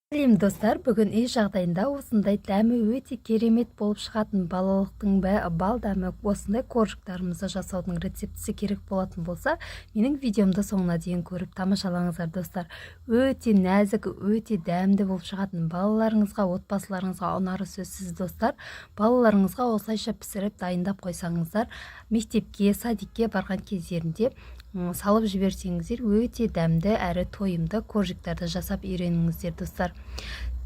Сәлем достар, бүгін үй жағдайында осындай дәмі өте керемет болып шығатын балалықтың бал дәмі осындай коржықтарымызды жасаудың рецептісі керек болатын болса, менің видеомды соңына дейін көріп тамашалаңыздар достар. Өте нәзік, өте дәмді болып шығатын балаларыңызға, отбасыларыңызға ұнары сөзсіз достар. Балаларыңызға осылайша пісіріп дайындап қойсаңыздар, мектепке, садикке барған кездерінде салып жіберсеңіздер өте дәмді әрі тойымды коржиктарды жасап үйреніңіздер достар.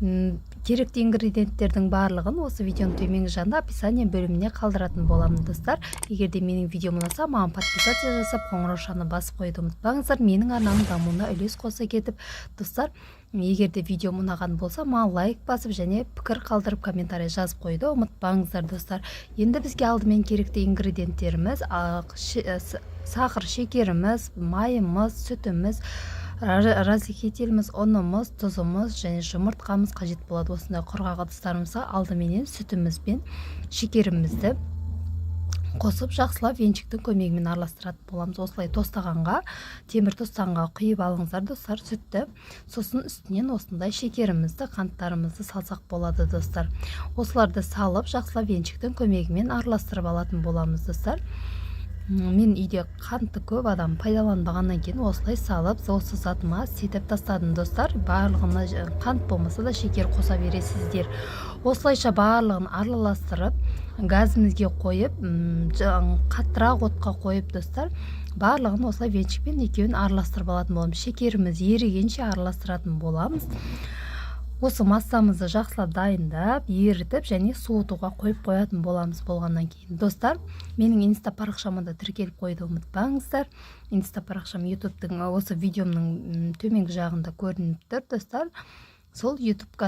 Керекті ингредиенттердің барлығын осы видеоның төменгі жағында описание бөліміне қалдыратын боламын достар. Егер де менің видеом ұнаса, маған подписация жасап қоңыраушаны басып қойуды ұмытпаңыздар. Менің арнамның дамуына үлес қоса кетіп достар. Егер де видеом ұнаған болса, маған лайк басып және пікір қалдырып комментарий жазып қойды ұмытпаңыздар достар. Енді бізге алдымен керекті ингредиенттеріміз сахар, шекеріміз, майымыз, сүтіміз, разрыхителіміз, ұнымыз, тұзымыз және жұмыртқамыз қажет болады. Осындай құрғақ ыдыстарымызға алдыменен сүтіміз бен шекерімізді қосып жақсылап венчиктің көмегімен араластыратын боламыз. Осылай тостағанға, темір тостағанға құйып алыңыздар достар сүтті. Сосын үстінен осындай шекерімізді, қанттарымызды салсақ болады достар. Осыларды салып жақсылап венчиктің көмегімен араластырып алатын боламыз достар. Мен үйде қантты көп адам пайдаланбағаннан кейін осылай салып, осы затыма сетіп тастадым достар. Барлығына қант болмаса да шекер қоса бересіздер. Осылайша барлығын араластырып, газымызге қойып, қаттырақ отқа қойып достар. Барлығын осылай венчикпен екеуін араластырып алатын боламыз. Шекеріміз ерігенше араластыратын боламыз. Осы массамызды жақсылап дайындап, ерітіп және суытуға қойып қоятын боламыз болғаннан кейін. Достар, менің инста парақшама да тіркеліп қойды ұмытпаңыздар. Инста парақшам ютубтың осы видеомның төменгі жағында көрініп тұр достар. Сол ютуб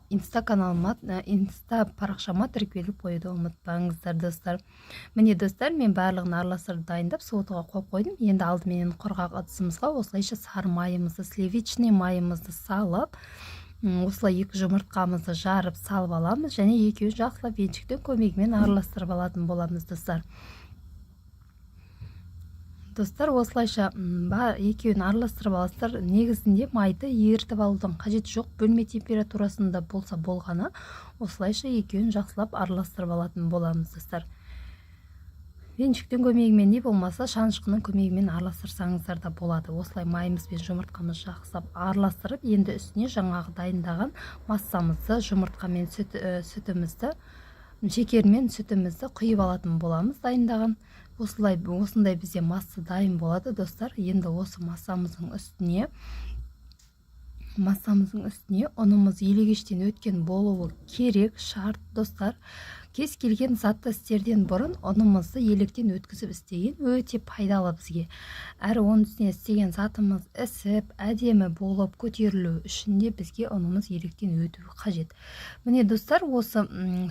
инста парақшама тіркеліп қойды ұмытпаңыздар достар. Міне достар, мен барлығын араластырып дайындап суытуға қойып қойдым. Енді алдымен құрғақ ыдысымызға осылайша сары майымызды, сливочный майымызды салып, осылай екі жұмыртқамызды жарып салып аламыз және екеуін жақсылап венчиктің көмегімен араластырып алатын боламыз достар. Достар, осылайша екеуін араластырып аласыздар. Негізінде майды ерітіп алудан қажет жоқ. Бөлме температурасында болса болғаны, осылайша екеуін жақсылап араластырып алатын боламыз достар. Венчиктің көмегімен не болмаса шанышқының көмегімен араластырсаңыздар да болады. Осылай майымыз бен жұмыртқамыз жақсылап араластырып, енді үстіне жаңағы дайындаған массамызды, жұмыртқамен сүтімізді, шекермен сүтімізді құйып алатын боламыз дайындаған. Осындай бізде масса дайын болады достар. Енді осы массамыздың үстіне ұнымыз елегештен өткен болуы керек, шарт достар. Кез келген затты істерден бұрын ұнымызды електен өткізіп істеген өте пайдалы бізге. Әрі оның үстіне істеген затымыз ісіп, әдемі болып көтерілу үшін де бізге ұнымыз електен өтуі қажет. Міне достар, осы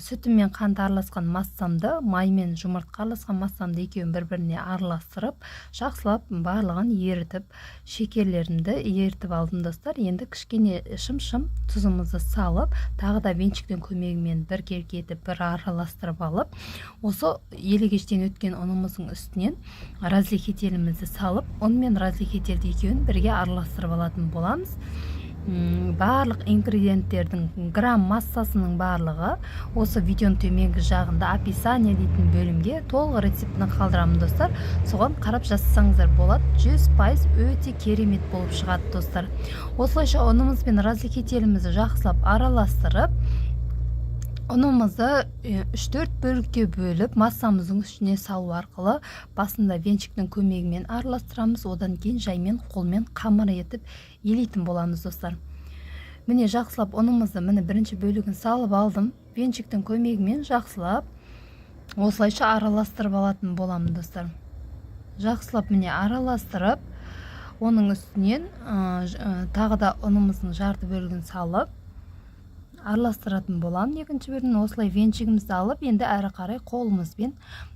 сүтімен қант араласқан массамды, маймен жұмыртқа араласқан массамды екеуін бір-біріне араластырып, жақсылап барлығын ерітіп, шекерлерімді ерітіп алдым достар. Енді кішкене шым-шым тұзымызды салып, тағы да венчиктің көмегімен бір келкетіп, бір араластырып алып, осы елегештен өткен ұнымыздың үстінен разрыхителімізді салып, ұн мен разрыхителді екеуін бірге араластырып алатын боламыз. Барлық ингредиенттердің грамм массасының барлығы осы видеоның төменгі жағында описание дейтін бөлімге толық рецептін қалдырамын достар. Соған қарап жасасаңыздар болады. 100% өте керемет болып шығады достар. Осылайша ұнымыз бен разрыхителімізді жақсылап араластырып, ұнымызды 3-4 бөлікке бөліп, массамыздың үстіне салу арқылы басында венчиктің көмегімен араластырамыз, одан кейін жаймен қолмен қамыр етіп елейтін боламыз достар. Міне жақсылап ұнымызды бірінші бөлігін салып алдым, венчиктің көмегімен жақсылап осылайша араластырып алатын боламын достар. Жақсылап міне араластырып, оның үстінен тағы да ұнымыздың жарты бөлігін салып араластыратын боламын. Екінші бөлігін осылай венчигімізді алып, енді әрі қарай қолымызбен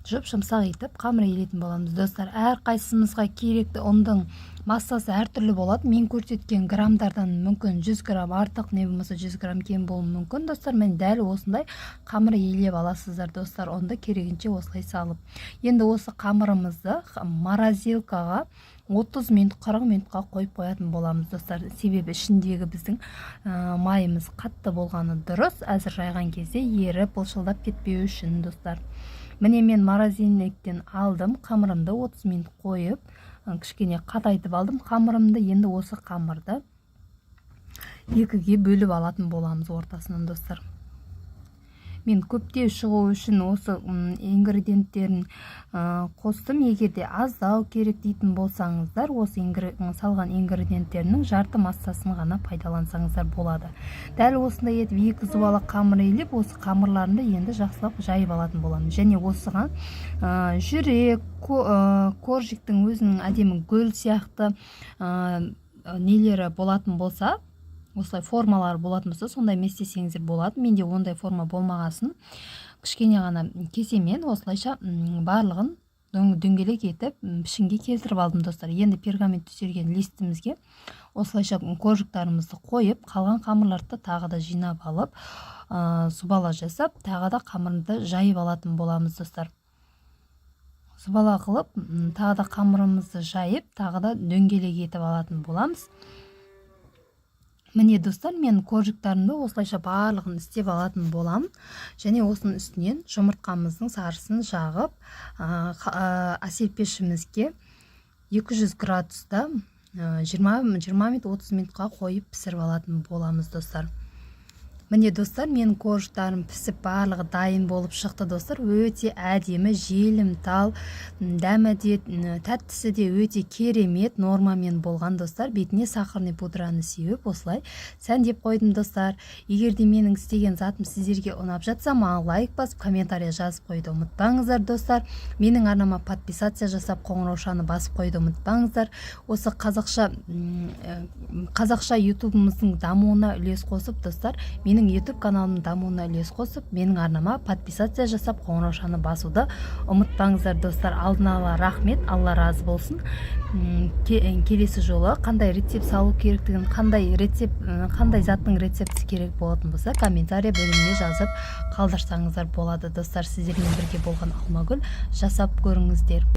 жұмсақ етіп қамыр елейтін боламыз достар. Әр қайсымызға керекті ұндың массасы әртүрлі болады. Мен көрсеткен граммдардан мүмкін 100 грамм артық, не болмаса 100 грамм кем болуы мүмкін достар. Мен дәл осындай қамыр елеп аласыздар достар. Онда керегінше осылай салып. Енді осы қамырымызды морозилкаға 30 минут 40 минутқа қойып қоятын боламыз достар. Себебі ішіндегі біздің майымыз қатты болғаны дұрыс. Әзір жайған кезде еріп былшылдап кетпеу үшін достар. Міне мен морозильниктен алдым қамырымды, 30 минут қойып кішкене қатайтып алдым қамырымды. Енді осы қамырды екіге бөліп алатын боламыз ортасынан достар. Мен көптеу шығу үшін осы ингредиенттерін қостым. Егерде аздау керек дейтін болсаңыздар, осы салған ингредиенттерінің жарты массасын ғана пайдалансаңыздар болады. Дәл осындай етіп 2 зуала қамыр елеп, осы қамырларында енді жақсылап жайып алатын боламын. Және осыған жүрек, коржиктің өзінің әдемі гүл сияқты нелері болатын болса, осылай формалар болатын болса, сондай местесеңіздер болады. Менде ондай форма болмағасын кішкене ғана кесемен осылайша барлығын дөңгелек етіп пішінге келтіріп алдым достар. Енді пергамент төселген листімізге осылайша коржиктарымызды қойып, қалған қамырларды тағы да жинап алып, субала жасап, тағы да қамырды жайып алатын боламыз достар. Субала қылып, тағы да қамырымызды жайып, тағы да дөңгелек етіп алатын боламыз. Міне достар, мен коржиктарымды осылайша барлығын істеп алатын болам. Және осының үстінен жұмыртқамыздың сарысын жағып, әсел пешімізге 200 градуста 20 минут 30 минутқа қойып пісіріп алатын боламыз достар. Міне достар, мен коржиктарым пісіп барлығы дайын болып шықты достар. Өте әдемі, желімтал, дәмі де, тәттісі де өте керемет нормамен болған достар. Бетіне сахарный пудраны сеуіп, осылай сәндеп қойдым достар. Егерде менің істеген затым сіздерге ұнап жатса, маған лайк басып, комментария жазып қойды ұмытпаңыздар достар. Менің арнама подписация жасап, қоңыраушаны басып қойды ұмытпаңыздар. Осы қазақша ютубымыздың дамуына үлес қосып достар, менің YouTube каналымның дамуына үлес қосып, менің арнама подписация жасап, қоңыраушаны басуды ұмытпаңыздар достар. Алдын ала рахмет, Алла разы болсын. Келесі жолы қандай рецепт салу керектігін, қандай заттың рецепті керек болатын болса, комментария бөліміне жазып қалдырсаңыздар болады достар. Сіздермен бірге болған Алмагүл, жасап көріңіздер.